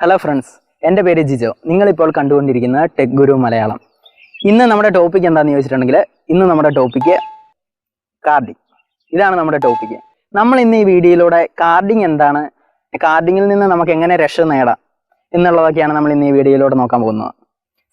Hello friends, എൻ്റെ പേര് ജിജോ. നിങ്ങളിപ്പോൾ കണ്ടുകൊണ്ടിരിക്കുന്ന ടെക് ഗുരു മലയാളം. ഇന്ന് നമ്മുടെ ടോപ്പിക് എന്താണെന്ന് ചോദിച്ചിട്ടുണ്ടെങ്കിൽ, ഇന്ന് നമ്മുടെ ടോപ്പിക്ക് കാർഡിങ്. ഇതാണ് നമ്മുടെ ടോപ്പിക്ക്. നമ്മൾ ഇന്ന് ഈ വീഡിയോയിലൂടെ കാർഡിങ് എന്താണ്, കാർഡിങ്ങിൽ നിന്ന് നമുക്ക് എങ്ങനെ രക്ഷ നേടാം എന്നുള്ളതൊക്കെയാണ് നമ്മൾ ഇന്ന് ഈ വീഡിയോയിലൂടെ നോക്കാൻ പോകുന്നത്.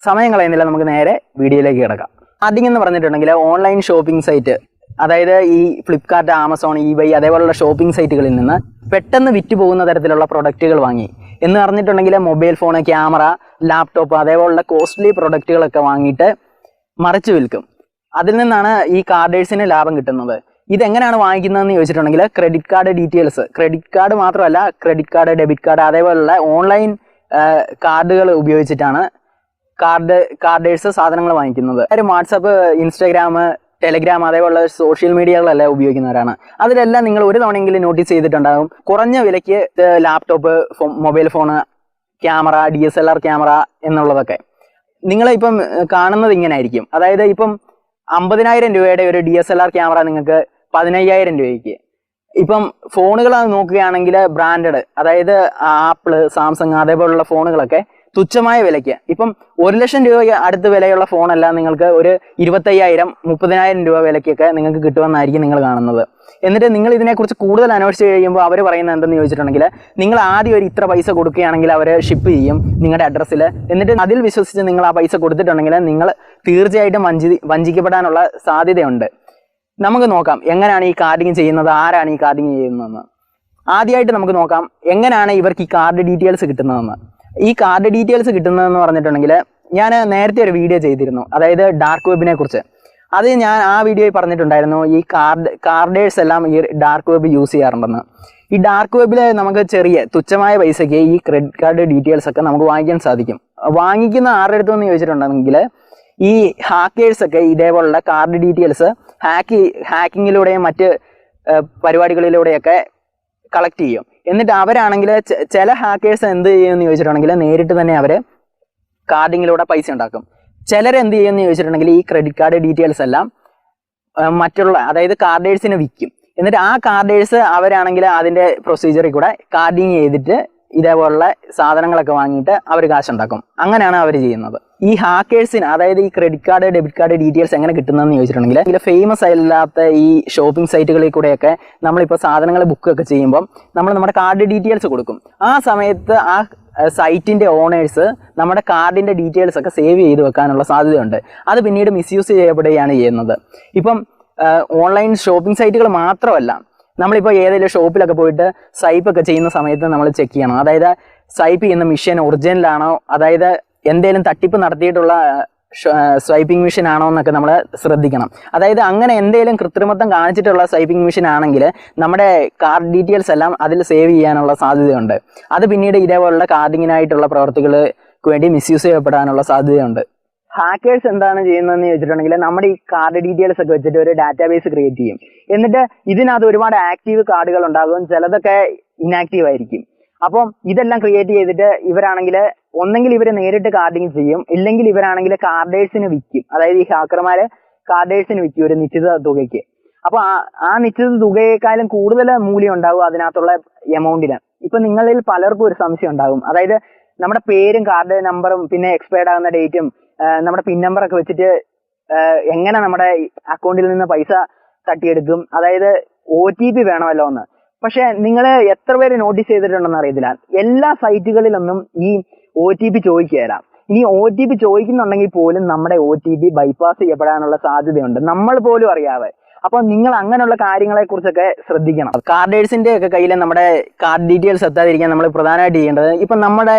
സമയം കളയുന്നില്ല, നമുക്ക് നേരെ വീഡിയോയിലേക്ക് കിടക്കാം. കാർഡിങ് എന്ന് പറഞ്ഞിട്ടുണ്ടെങ്കിൽ ഓൺലൈൻ ഷോപ്പിംഗ് സൈറ്റ്, അതായത് ഈ ഫ്ലിപ്കാർട്ട്, ആമസോൺ, eBay അതേപോലുള്ള ഷോപ്പിംഗ് സൈറ്റുകളിൽ നിന്ന് പെട്ടെന്ന് വിറ്റ് പോകുന്ന തരത്തിലുള്ള പ്രൊഡക്റ്റുകൾ വാങ്ങി എന്ന് പറഞ്ഞിട്ടുണ്ടെങ്കിൽ മൊബൈൽ ഫോൺ, ക്യാമറ, ലാപ്ടോപ്പ് അതേപോലുള്ള കോസ്റ്റ്ലി പ്രൊഡക്റ്റുകളൊക്കെ വാങ്ങിയിട്ട് മറിച്ച് വിൽക്കും. അതിൽ നിന്നാണ് ഈ കാർഡേഴ്സിന് ലാഭം കിട്ടുന്നത്. ഇതെങ്ങനെയാണ് വാങ്ങിക്കുന്നതെന്ന് ചോദിച്ചിട്ടുണ്ടെങ്കിൽ credit card details, credit card മാത്രമല്ല ക്രെഡിറ്റ് കാർഡ്, ഡെബിറ്റ് കാർഡ് അതേപോലുള്ള ഓൺലൈൻ കാർഡുകൾ ഉപയോഗിച്ചിട്ടാണ് കാർഡേഴ്സ് സാധനങ്ങൾ വാങ്ങിക്കുന്നത്. വാട്സപ്പ്, ഇൻസ്റ്റാഗ്രാം, ടെലിഗ്രാം അതേപോലുള്ള സോഷ്യൽ മീഡിയകളെല്ലാം ഉപയോഗിക്കുന്നവരാണ്. അതിലെല്ലാം നിങ്ങൾ ഒരു തവണയെങ്കിലും നോട്ടീസ് ചെയ്തിട്ടുണ്ടാകും, കുറഞ്ഞ വിലയ്ക്ക് laptop, mobile phone, camera, DSLR camera എന്നുള്ളതൊക്കെ നിങ്ങളിപ്പം കാണുന്നത് ഇങ്ങനെ ആയിരിക്കും. അതായത് ഇപ്പം 50,000 രൂപയുടെ ഒരു DSLR ക്യാമറ നിങ്ങൾക്ക് 15,000 രൂപയ്ക്ക്. ഇപ്പം ഫോണുകൾ നോക്കുകയാണെങ്കിൽ ബ്രാൻഡഡ്, അതായത് ആപ്പിൾ, സാംസങ് അതേപോലുള്ള ഫോണുകളൊക്കെ തുച്ഛമായ വിലയ്ക്ക്, ഇപ്പം 1,00,000 രൂപ അടുത്ത് വിലയുള്ള ഫോണെല്ലാം നിങ്ങൾക്ക് ഒരു 25,000, 30,000 രൂപ വിലയ്ക്കൊക്കെ നിങ്ങൾക്ക് കിട്ടുമെന്നായിരിക്കും നിങ്ങൾ കാണുന്നത്. എന്നിട്ട് നിങ്ങൾ ഇതിനെക്കുറിച്ച് കൂടുതൽ അന്വേഷിച്ച് കഴിയുമ്പോൾ അവർ പറയുന്നത് എന്തെന്ന് ചോദിച്ചിട്ടുണ്ടെങ്കിൽ, നിങ്ങൾ ആദ്യം ഒരു ഇത്ര പൈസ കൊടുക്കുകയാണെങ്കിൽ അവർ ഷിപ്പ് ചെയ്യും നിങ്ങളുടെ അഡ്രസ്സിൽ. എന്നിട്ട് അതിൽ വിശ്വസിച്ച് നിങ്ങൾ ആ പൈസ കൊടുത്തിട്ടുണ്ടെങ്കിൽ നിങ്ങൾ തീർച്ചയായിട്ടും വഞ്ചിക്കപ്പെടാനുള്ള സാധ്യതയുണ്ട്. നമുക്ക് നോക്കാം എങ്ങനെയാണ് ഈ കാർഡിങ് ചെയ്യുന്നത്, ആരാണ് ഈ കാർഡിങ് ചെയ്യുന്നതെന്ന്. ആദ്യമായിട്ട് നമുക്ക് നോക്കാം എങ്ങനെയാണ് ഇവർക്ക് ഈ കാർഡ് ഡീറ്റെയിൽസ് കിട്ടുന്നതെന്ന്. ഈ കാർഡ് ഡീറ്റെയിൽസ് കിട്ടുന്നതെന്ന് പറഞ്ഞിട്ടുണ്ടെങ്കിൽ, ഞാൻ നേരത്തെ ഒരു വീഡിയോ ചെയ്തിരുന്നു, അതായത് ഡാർക്ക് വെബിനെ കുറിച്ച്. അത് ഞാൻ ആ വീഡിയോയിൽ പറഞ്ഞിട്ടുണ്ടായിരുന്നു, ഈ കാർഡേഴ്സ് എല്ലാം ഈ ഡാർക്ക് വെബ് യൂസ് ചെയ്യാറുണ്ടെന്ന്. ഈ ഡാർക്ക് വെബിൽ നമുക്ക് ചെറിയ തുച്ഛമായ പൈസയ്ക്ക് ഈ ക്രെഡിറ്റ് കാർഡ് ഡീറ്റെയിൽസ് ഒക്കെ നമുക്ക് വാങ്ങിക്കാൻ സാധിക്കും. വാങ്ങിക്കുന്ന ആരുടെ അടുത്തെന്ന് ചോദിച്ചിട്ടുണ്ടെങ്കിൽ, ഈ ഹാക്കേഴ്സൊക്കെ ഇതേപോലുള്ള കാർഡ് ഡീറ്റെയിൽസ് ഹാക്കിങ്ങിലൂടെയും മറ്റ് പരിപാടികളിലൂടെയൊക്കെ കളക്ട് ചെയ്യും. എന്നിട്ട് അവരാണെങ്കിൽ ചില ഹാക്കേഴ്സ് എന്ത് ചെയ്യുമെന്ന് ചോദിച്ചിട്ടുണ്ടെങ്കിൽ നേരിട്ട് തന്നെ അവർ കാർഡിങ്ങിലൂടെ പൈസ ഉണ്ടാക്കും. ചിലരെന്ത് ചെയ്യുമെന്ന് ചോദിച്ചിട്ടുണ്ടെങ്കിൽ ഈ ക്രെഡിറ്റ് കാർഡ് ഡീറ്റെയിൽസ് എല്ലാം മറ്റുള്ള, അതായത് കാർഡേഴ്സിന് വിൽക്കും. എന്നിട്ട് ആ കാർഡേഴ്സ് അവരാണെങ്കിൽ അതിൻ്റെ പ്രൊസീജിയറിൽ കൂടെ കാർഡിങ് ചെയ്തിട്ട് ഇതേപോലുള്ള സാധനങ്ങളൊക്കെ വാങ്ങിയിട്ട് അവർ കാശുണ്ടാക്കും. അങ്ങനെയാണ് അവർ ചെയ്യുന്നത്. ഈ ഹാക്കേഴ്സിന്, അതായത് ഈ credit card, debit card details എങ്ങനെ കിട്ടുന്നതെന്ന് ചോദിച്ചിട്ടുണ്ടെങ്കിൽ, ഇതിൽ ഫേമസ് അല്ലാത്ത ഈ ഷോപ്പിംഗ് സൈറ്റുകളിൽ കൂടെയൊക്കെ നമ്മളിപ്പോൾ സാധനങ്ങൾ ബുക്കൊക്കെ ചെയ്യുമ്പം നമ്മൾ നമ്മുടെ കാർഡ് ഡീറ്റെയിൽസ് കൊടുക്കും. ആ സമയത്ത് ആ സൈറ്റിൻ്റെ ഓണേഴ്സ് നമ്മുടെ കാർഡിൻ്റെ ഡീറ്റെയിൽസ് ഒക്കെ സേവ് ചെയ്ത് വെക്കാനുള്ള സാധ്യതയുണ്ട്. അത് പിന്നീട് മിസ്യൂസ് ചെയ്യപ്പെടുകയാണ് ചെയ്യുന്നത്. ഇപ്പം ഓൺലൈൻ ഷോപ്പിംഗ് സൈറ്റുകൾ മാത്രമല്ല, നമ്മളിപ്പോൾ ഏതെങ്കിലും ഷോപ്പിലൊക്കെ പോയിട്ട് സ്വൈപ്പ് ഒക്കെ ചെയ്യുന്ന സമയത്ത് നമ്മൾ ചെക്ക് ചെയ്യണം. അതായത് സ്വൈപ്പ് ചെയ്യുന്ന മെഷീൻ ഒറിജിനലാണോ, അതായത് എന്തെങ്കിലും തട്ടിപ്പ് നടത്തിയിട്ടുള്ള സ്വൈപ്പിംഗ് മെഷീൻ ആണോ എന്നൊക്കെ നമ്മൾ ശ്രദ്ധിക്കണം. അതായത് അങ്ങനെ എന്തെങ്കിലും കൃത്രിമത്വം കാണിച്ചിട്ടുള്ള സ്വൈപ്പിംഗ് മെഷീൻ ആണെങ്കിൽ നമ്മുടെ കാർഡ് ഡീറ്റെയിൽസ് എല്ലാം അതിൽ സേവ് ചെയ്യാനുള്ള സാധ്യതയുണ്ട്. അത് പിന്നീട് ഇതേപോലുള്ള കാർഡിങ്ങിനായിട്ടുള്ള പ്രവർത്തികൾക്ക് വേണ്ടി മിസ്യൂസ് ചെയ്യപ്പെടാനുള്ള സാധ്യതയുണ്ട്. ഹാക്കേഴ്സ് എന്താണ് ചെയ്യുന്നതെന്ന് ചോദിച്ചിട്ടുണ്ടെങ്കിൽ, നമ്മുടെ ഈ കാർഡ് ഡീറ്റെയിൽസ് ഒക്കെ വെച്ചിട്ട് ഒരു ഡാറ്റാബേസ് ക്രിയേറ്റ് ചെയ്യും. എന്നിട്ട് ഇതിനകത്ത് ഒരുപാട് ആക്റ്റീവ് കാർഡുകൾ ഉണ്ടാകും, ചിലതൊക്കെ ഇനാക്റ്റീവ് ആയിരിക്കും. അപ്പം ഇതെല്ലാം ക്രിയേറ്റ് ചെയ്തിട്ട് ഇവരാണെങ്കിൽ ഒന്നെങ്കിൽ ഇവർ നേരിട്ട് കാർഡിങ് ചെയ്യും, ഇല്ലെങ്കിൽ ഇവരാണെങ്കിൽ കാർഡേഴ്സിന് വിൽക്കും. അതായത് ഈ ഹാക്കർമാർ കാർഡേഴ്സിന് വിൽക്കും ഒരു നിശ്ചിത തുകയ്ക്ക്. അപ്പോൾ ആ നിശ്ചിത തുകയേക്കാളും കൂടുതൽ മൂല്യം ഉണ്ടാകും അതിനകത്തുള്ള എമൗണ്ടിന്. ഇപ്പം നിങ്ങളിൽ പലർക്കും ഒരു സംശയം ഉണ്ടാകും, അതായത് നമ്മുടെ പേരും കാർഡ് നമ്പറും പിന്നെ എക്സ്പയർഡ് ആകുന്ന ഡേറ്റും നമ്മുടെ പിൻ നമ്പറൊക്കെ വെച്ചിട്ട് എങ്ങനെ നമ്മുടെ അക്കൗണ്ടിൽ നിന്ന് പൈസ തട്ടിയെടുക്കും, അതായത് OTP വേണമല്ലോ എന്ന്. പക്ഷെ നിങ്ങൾ എത്ര പേര് നോട്ടീസ് ചെയ്തിട്ടുണ്ടെന്ന് അറിയത്തില്ല, എല്ലാ സൈറ്റുകളിലൊന്നും ഈ OTP ചോദിക്കുകയില്ല. ഇനി OTP ചോദിക്കുന്നുണ്ടെങ്കിൽ പോലും നമ്മുടെ OTP ബൈപ്പാസ് ചെയ്യപ്പെടാനുള്ള സാധ്യതയുണ്ട്, നമ്മൾ പോലും അറിയാതെ. അപ്പോൾ നിങ്ങൾ അങ്ങനെയുള്ള കാര്യങ്ങളെ കുറിച്ചൊക്കെ ശ്രദ്ധിക്കണം. കാർഡേഴ്സിന്റെ ഒക്കെ കയ്യിൽ നമ്മുടെ കാർഡ് ഡീറ്റെയിൽസ് എത്താതിരിക്കാൻ നമ്മൾ പ്രധാനമായിട്ട് ചെയ്യേണ്ടത്, ഇപ്പം നമ്മുടെ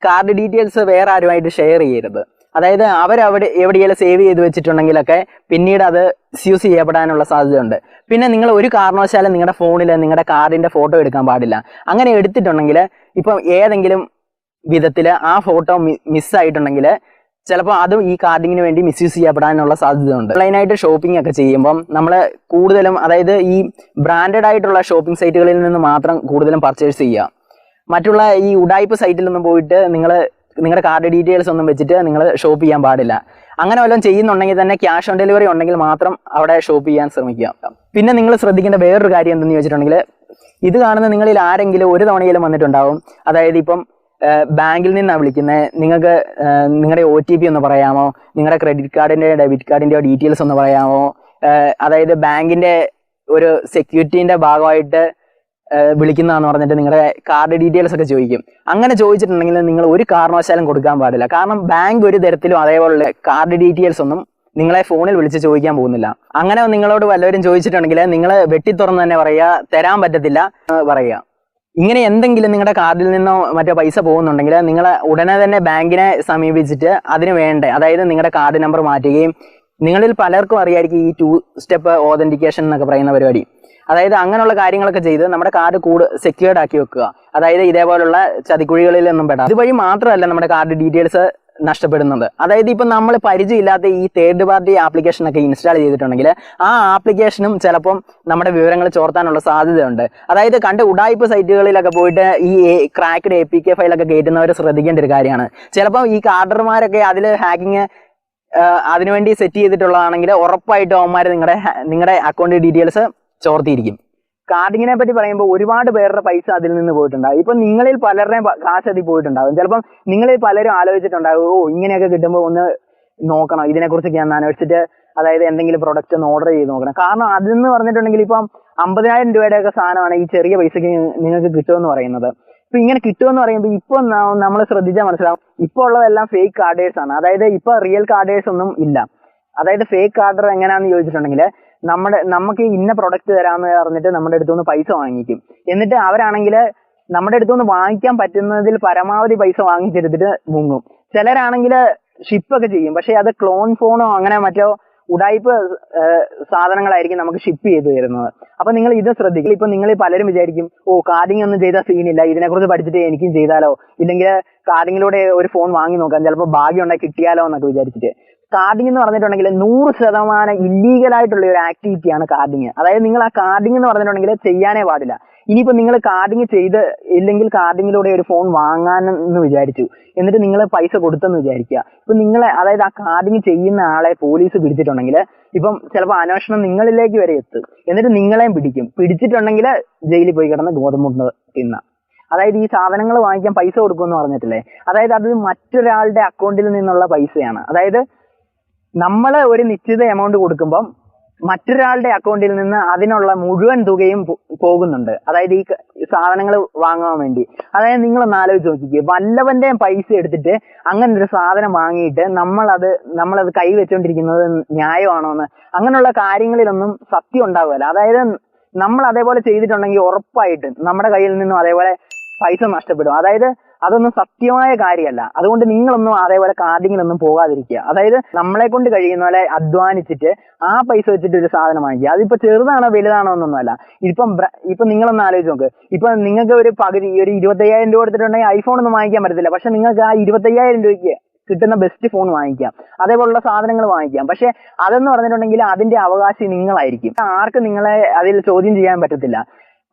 കാർഡ് ഡീറ്റെയിൽസ് വേറെ ആരുമായിട്ട് ഷെയർ ചെയ്യരുത്. അതായത് അവരവിടെ എവിടെയെങ്കിലും സേവ് ചെയ്ത് വെച്ചിട്ടുണ്ടെങ്കിലൊക്കെ പിന്നീട് അത് മിസ്യൂസ് ചെയ്യപ്പെടാനുള്ള സാധ്യതയുണ്ട്. പിന്നെ നിങ്ങൾ ഒരു കാരണവശാലും നിങ്ങളുടെ ഫോണിൽ നിങ്ങളുടെ കാർഡിൻ്റെ ഫോട്ടോ എടുക്കാൻ പാടില്ല. അങ്ങനെ എടുത്തിട്ടുണ്ടെങ്കിൽ ഇപ്പം ഏതെങ്കിലും വിധത്തിൽ ആ ഫോട്ടോ മിസ്സായിട്ടുണ്ടെങ്കിൽ ചിലപ്പോൾ അതും ഈ കാർഡിങ്ങിന് വേണ്ടി മിസ്യൂസ് ചെയ്യപ്പെടാനുള്ള സാധ്യതയുണ്ട്. ഓൺലൈനായിട്ട് ഷോപ്പിംഗ് ഒക്കെ ചെയ്യുമ്പം നമ്മൾ കൂടുതലും, അതായത് ഈ ബ്രാൻഡഡ് ആയിട്ടുള്ള ഷോപ്പിംഗ് സൈറ്റുകളിൽ നിന്ന് മാത്രം കൂടുതലും പർച്ചേസ് ചെയ്യുക. മറ്റുള്ള ഈ ഉഡായിപ്പ് സൈറ്റിലൊന്നും പോയിട്ട് നിങ്ങളുടെ കാർഡ് ഡീറ്റെയിൽസ് ഒന്നും വെച്ചിട്ട് നിങ്ങൾ ഷോപ്പ് ചെയ്യാൻ പാടില്ല. അങ്ങനെ വല്ലതും ചെയ്യുന്നുണ്ടെങ്കിൽ തന്നെ ക്യാഷ് ഓൺ ഡെലിവറി ഉണ്ടെങ്കിൽ മാത്രം അവിടെ ഷോപ്പ് ചെയ്യാൻ ശ്രമിക്കുക. പിന്നെ നിങ്ങൾ ശ്രദ്ധിക്കേണ്ട വേറൊരു കാര്യം എന്തെന്ന് ചോദിച്ചിട്ടുണ്ടെങ്കിൽ, ഇത് കാണുന്ന നിങ്ങളിൽ ആരെങ്കിലും ഒരു തവണയിലും വന്നിട്ടുണ്ടാവും. അതായത് ഇപ്പം ബാങ്കിൽ നിന്നാണ് വിളിക്കുന്നത്, നിങ്ങൾക്ക് നിങ്ങളുടെ OTP ഒന്ന് പറയാമോ, നിങ്ങളുടെ ക്രെഡിറ്റ് കാർഡിൻ്റെ ഡെബിറ്റ് കാർഡിൻ്റെയോ ഡീറ്റെയിൽസ് ഒന്ന് പറയാമോ, അതായത് ബാങ്കിൻ്റെ ഒരു സെക്യൂരിറ്റീൻ്റെ ഭാഗമായിട്ട് വിളിക്കുന്നതെന്ന് പറഞ്ഞിട്ട് നിങ്ങളുടെ കാർഡ് ഡീറ്റെയിൽസ് ഒക്കെ ചോദിക്കും. അങ്ങനെ ചോദിച്ചിട്ടുണ്ടെങ്കിൽ നിങ്ങൾ ഒരു കാരണവശാലും കൊടുക്കാൻ പാടില്ല. കാരണം ബാങ്ക് ഒരു തരത്തിലും അതേപോലുള്ള കാർഡ് ഡീറ്റെയിൽസ് ഒന്നും നിങ്ങളെ ഫോണിൽ വിളിച്ച് ചോദിക്കാൻ പോകുന്നില്ല. അങ്ങനെ നിങ്ങളോട് വല്ലവരും ചോദിച്ചിട്ടുണ്ടെങ്കിൽ നിങ്ങൾ വെട്ടിത്തുറന്ന് തന്നെ പറയുക, തരാൻ പറ്റത്തില്ല പറയുക. ഇങ്ങനെ എന്തെങ്കിലും നിങ്ങളുടെ കാർഡിൽ നിന്നോ മറ്റോ പൈസ പോകുന്നുണ്ടെങ്കിൽ നിങ്ങൾ ഉടനെ തന്നെ ബാങ്കിനെ സമീപിച്ചിട്ട് അതിന് വേണ്ട, അതായത് നിങ്ങളുടെ കാർഡ് നമ്പർ മാറ്റുകയും, നിങ്ങളിൽ പലർക്കും അറിയായിരിക്കും ഈ 2 സ്റ്റെപ്പ് ഓതന്റിക്കേഷൻ എന്നൊക്കെ പറയുന്ന പരിപാടി. അതായത് അങ്ങനെയുള്ള കാര്യങ്ങളൊക്കെ ചെയ്ത് നമ്മുടെ കാർഡ് സെക്യൂർഡ് ആക്കി വെക്കുക. അതായത് ഇതേപോലുള്ള ചതിക്കുഴികളിലൊന്നും പെടാം. ഇതുവഴി മാത്രമല്ല നമ്മുടെ കാർഡ് ഡീറ്റെയിൽസ് നഷ്ടപ്പെടുന്നത്. അതായത് ഇപ്പം നമ്മൾ പരിചയമില്ലാത്ത ഈ തേർഡ് പാർട്ടി ആപ്ലിക്കേഷനൊക്കെ ഇൻസ്റ്റാൾ ചെയ്തിട്ടുണ്ടെങ്കിൽ ആ ആപ്ലിക്കേഷനും ചിലപ്പം നമ്മുടെ വിവരങ്ങൾ ചോർത്താനുള്ള സാധ്യതയുണ്ട്. അതായത് ഉഡായിപ്പ് സൈറ്റുകളിലൊക്കെ പോയിട്ട് ഈ ക്രാക്ക്ഡ് APK ഫയലൊക്കെ കയറ്റുന്നവർ ശ്രദ്ധിക്കേണ്ട ഒരു കാര്യമാണ്. ചിലപ്പം ഈ കാർഡർമാരൊക്കെ അതിൽ ഹാക്കിങ് അതിനുവേണ്ടി സെറ്റ് ചെയ്തിട്ടുള്ളതാണെങ്കിൽ ഉറപ്പായിട്ടും അവന്മാർ നിങ്ങളുടെ അക്കൗണ്ട് ഡീറ്റെയിൽസ് ചോർത്തിയിരിക്കും. കാർഡിങ്ങിനെ പറ്റി പറയുമ്പോൾ ഒരുപാട് പേരുടെ പൈസ അതിൽ നിന്ന് പോയിട്ടുണ്ടാകും. ഇപ്പം നിങ്ങളിൽ പലരുടെയും കാശ് അതിൽ പോയിട്ടുണ്ടാകും. ചിലപ്പം നിങ്ങളിൽ പലരും ആലോചിച്ചിട്ടുണ്ടാകും, ഇങ്ങനെയൊക്കെ കിട്ടുമ്പോൾ ഒന്ന് നോക്കണം, ഇതിനെക്കുറിച്ചൊക്കെ ഒന്ന് അന്വേഷിച്ചിട്ട് അതായത് എന്തെങ്കിലും പ്രൊഡക്റ്റ് ഒന്ന് ഓർഡർ ചെയ്ത് നോക്കണം. കാരണം അതെന്ന് പറഞ്ഞിട്ടുണ്ടെങ്കിൽ ഇപ്പം 50,000 രൂപയുടെയൊക്കെ സാധനമാണ് ഈ ചെറിയ പൈസക്ക് നിങ്ങൾക്ക് കിട്ടുമെന്ന് പറയുന്നത്. ഇപ്പൊ ഇങ്ങനെ കിട്ടുമെന്ന് പറയുമ്പോൾ ഇപ്പൊ നമ്മൾ ശ്രദ്ധിച്ചാൽ മനസ്സിലാവും, ഇപ്പോൾ ഉള്ളതെല്ലാം ഫേക്ക് കാർഡേഴ്സ് ആണ്. അതായത് ഇപ്പൊ റിയൽ കാർഡേഴ്സ് ഒന്നും ഇല്ല. അതായത് ഫേക്ക് കാർഡർ എങ്ങനെയാണെന്ന് ചോദിച്ചിട്ടുണ്ടെങ്കിൽ നമുക്ക് ഇന്ന പ്രൊഡക്റ്റ് തരാമെന്ന് പറഞ്ഞിട്ട് നമ്മുടെ അടുത്തുനിന്ന് പൈസ വാങ്ങിക്കും. എന്നിട്ട് അവരാണെങ്കിൽ നമ്മുടെ അടുത്തുനിന്ന് വാങ്ങിക്കാൻ പറ്റുന്നതിൽ പരമാവധി പൈസ വാങ്ങിച്ചെടുത്തിട്ട് മുങ്ങും. ചിലരാണെങ്കിൽ ഷിപ്പൊക്കെ ചെയ്യും, പക്ഷെ അത് ക്ലോൺ ഫോണോ അങ്ങനെ മറ്റോ ഉടായിപ്പ് സാധനങ്ങളായിരിക്കും നമുക്ക് ഷിപ്പ് ചെയ്ത് തരുന്നത്. അപ്പൊ നിങ്ങൾ ഇത് ശ്രദ്ധിക്കുക. ഇപ്പൊ നിങ്ങൾ പലരും വിചാരിക്കും, കാർഡിങ് ഒന്നും ചെയ്താൽ സീനില്ല, ഇതിനെക്കുറിച്ച് പഠിച്ചിട്ട് എനിക്കും ചെയ്താലോ, ഇല്ലെങ്കിൽ കാർഡിങ്ങിലൂടെ ഒരു ഫോൺ വാങ്ങി നോക്കാം, ചിലപ്പോൾ ഭാഗ്യം ഉണ്ടായി കിട്ടിയാലോ എന്നൊക്കെ വിചാരിച്ചിട്ട്. കാർഡിംഗ് എന്ന് പറഞ്ഞിട്ടുണ്ടെങ്കിൽ 100% ഇല്ലീഗൽ ആയിട്ടുള്ള ഒരു ആക്ടിവിറ്റിയാണ് കാർഡിങ്. അതായത് നിങ്ങൾ ആ കാർഡിംഗ് എന്ന് പറഞ്ഞിട്ടുണ്ടെങ്കിൽ ചെയ്യാനേ പാടില്ല. ഇനിയിപ്പോൾ നിങ്ങൾ കാർഡിങ് ചെയ്ത് ഇല്ലെങ്കിൽ കാർഡിങ്ങിലൂടെ ഒരു ഫോൺ വാങ്ങാനെന്ന് വിചാരിച്ചു, എന്നിട്ട് നിങ്ങൾ പൈസ കൊടുത്തെന്ന് വിചാരിക്കുക. ഇപ്പൊ അതായത് ആ കാർഡിങ് ചെയ്യുന്ന ആളെ പോലീസ് പിടിച്ചിട്ടുണ്ടെങ്കിൽ ഇപ്പം ചിലപ്പോൾ അന്വേഷണം നിങ്ങളിലേക്ക് വരെ എത്തും. എന്നിട്ട് നിങ്ങളെയും പിടിച്ചിട്ടുണ്ടെങ്കിൽ ജയിലിൽ പോയി കിടന്ന് ഗോതമ്പ് തിന്ന. അതായത് ഈ സാധനങ്ങൾ വാങ്ങിക്കാൻ പൈസ കൊടുക്കുമെന്ന് പറഞ്ഞിട്ടില്ലേ, അതായത് അത് മറ്റൊരാളുടെ അക്കൗണ്ടിൽ നിന്നുള്ള പൈസയാണ്. അതായത് നമ്മൾ ഒരു നിശ്ചിത എമൗണ്ട് കൊടുക്കുമ്പം മറ്റൊരാളുടെ അക്കൗണ്ടിൽ നിന്ന് അതിനുള്ള മുഴുവൻ തുകയും പോകുന്നുണ്ട്. അതായത് ഈ സാധനങ്ങൾ വാങ്ങാൻ വേണ്ടി. അതായത് നിങ്ങളൊന്ന് ആലോചിച്ച് നോക്കിക്കേ, വല്ലവന്റെയും പൈസ എടുത്തിട്ട് അങ്ങനെ ഒരു സാധനം വാങ്ങിയിട്ട് നമ്മളത് കൈ വെച്ചോണ്ടിരിക്കുന്നത് ന്യായമാണോ എന്ന്, അങ്ങനെയുള്ള കാര്യങ്ങളിലൊന്നും സത്യം ഉണ്ടാവുകയില്ല. അതായത് നമ്മൾ അതേപോലെ ചെയ്തിട്ടുണ്ടെങ്കിൽ ഉറപ്പായിട്ട് നമ്മുടെ കയ്യിൽ നിന്നും അതേപോലെ പൈസ നഷ്ടപ്പെടും. അതായത് അതൊന്നും സത്യമായ കാര്യമല്ല. അതുകൊണ്ട് നിങ്ങളൊന്നും അതേപോലെ കാർഡിങ്ങിലൊന്നും പോകാതിരിക്കുക. അതായത് നമ്മളെ കൊണ്ട് കഴിയുന്ന പോലെ അധ്വാനിച്ചിട്ട് ആ പൈസ വെച്ചിട്ട് ഒരു സാധനം വാങ്ങിക്കുക. അതിപ്പോ ചെറുതാണോ വലുതാണോ എന്നൊന്നുമല്ല. ഇപ്പം നിങ്ങളൊന്ന് ആലോചിച്ച് നോക്ക്. ഇപ്പൊ നിങ്ങൾക്ക് ഒരു 25,000 രൂപ കൊടുത്തിട്ടുണ്ടെങ്കിൽ ഐഫോൺ ഒന്നും വാങ്ങിക്കാൻ പറ്റത്തില്ല. പക്ഷെ നിങ്ങൾക്ക് ആ 25,000 രൂപയ്ക്ക് കിട്ടുന്ന ബെസ്റ്റ് ഫോൺ വാങ്ങിക്കാം, അതേപോലുള്ള സാധനങ്ങൾ വാങ്ങിക്കാം. പക്ഷെ അതെന്ന് പറഞ്ഞിട്ടുണ്ടെങ്കിൽ അതിന്റെ അവകാശി നിങ്ങളായിരിക്കും. ആർക്കും നിങ്ങളെ അതിൽ ചോദ്യം ചെയ്യാൻ പറ്റത്തില്ല.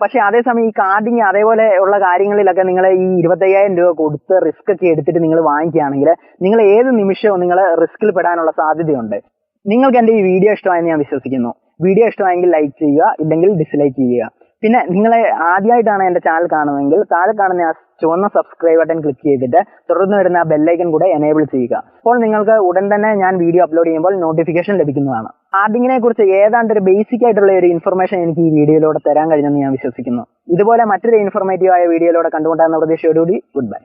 പക്ഷെ അതേസമയം ഈ കാർഡിങ് അതേപോലെ ഉള്ള കാര്യങ്ങളിലൊക്കെ നിങ്ങൾ ഈ 25,000 രൂപ കൊടുത്ത് റിസ്ക് ഒക്കെ എടുത്തിട്ട് നിങ്ങൾ വാങ്ങിക്കുകയാണെങ്കിൽ നിങ്ങൾ ഏത് നിമിഷവും നിങ്ങൾ റിസ്കിൽ പെടാനുള്ള സാധ്യതയുണ്ട്. നിങ്ങൾക്ക് എൻ്റെ ഈ വീഡിയോ ഇഷ്ടമായെന്ന് ഞാൻ വിശ്വസിക്കുന്നു. വീഡിയോ ഇഷ്ടമായെങ്കിൽ ലൈക്ക് ചെയ്യുക, ഇല്ലെങ്കിൽ ഡിസ്ലൈക്ക് ചെയ്യുക. പിന്നെ നിങ്ങളെ ആദ്യമായിട്ടാണ് എൻ്റെ ചാനൽ കാണുന്നതെങ്കിൽ താഴെ കാണുന്ന ആ ചുവന്ന സബ്സ്ക്രൈബ് ബട്ടൺ ക്ലിക്ക് ചെയ്തിട്ട് തുടർന്ന് വരുന്ന ആ ബെല്ലൈക്കൻ കൂടെ എനേബിൾ ചെയ്യുക. അപ്പോൾ നിങ്ങൾക്ക് ഉടൻ തന്നെ ഞാൻ വീഡിയോ അപ്ലോഡ് ചെയ്യുമ്പോൾ നോട്ടിഫിക്കേഷൻ ലഭിക്കുന്നതാണ്. കാർഡിങ്ങിനെ കുറിച്ച് ഏതാണ്ട് ഒരു ബേസിക് ആയിട്ടുള്ള ഒരു ഇൻഫർമേഷൻ എനിക്ക് ഈ വീഡിയോയിലൂടെ തരാൻ കഴിഞ്ഞെന്ന് ഞാൻ വിശ്വസിക്കുന്നു. ഇതുപോലെ മറ്റൊരു ഇൻഫോർമേറ്റീവ് ആയ വീഡിയോയിലൂടെ കണ്ടുകൊണ്ടാകുന്ന പ്രതീക്ഷയോടുകൂടി ഗുഡ് ബൈ.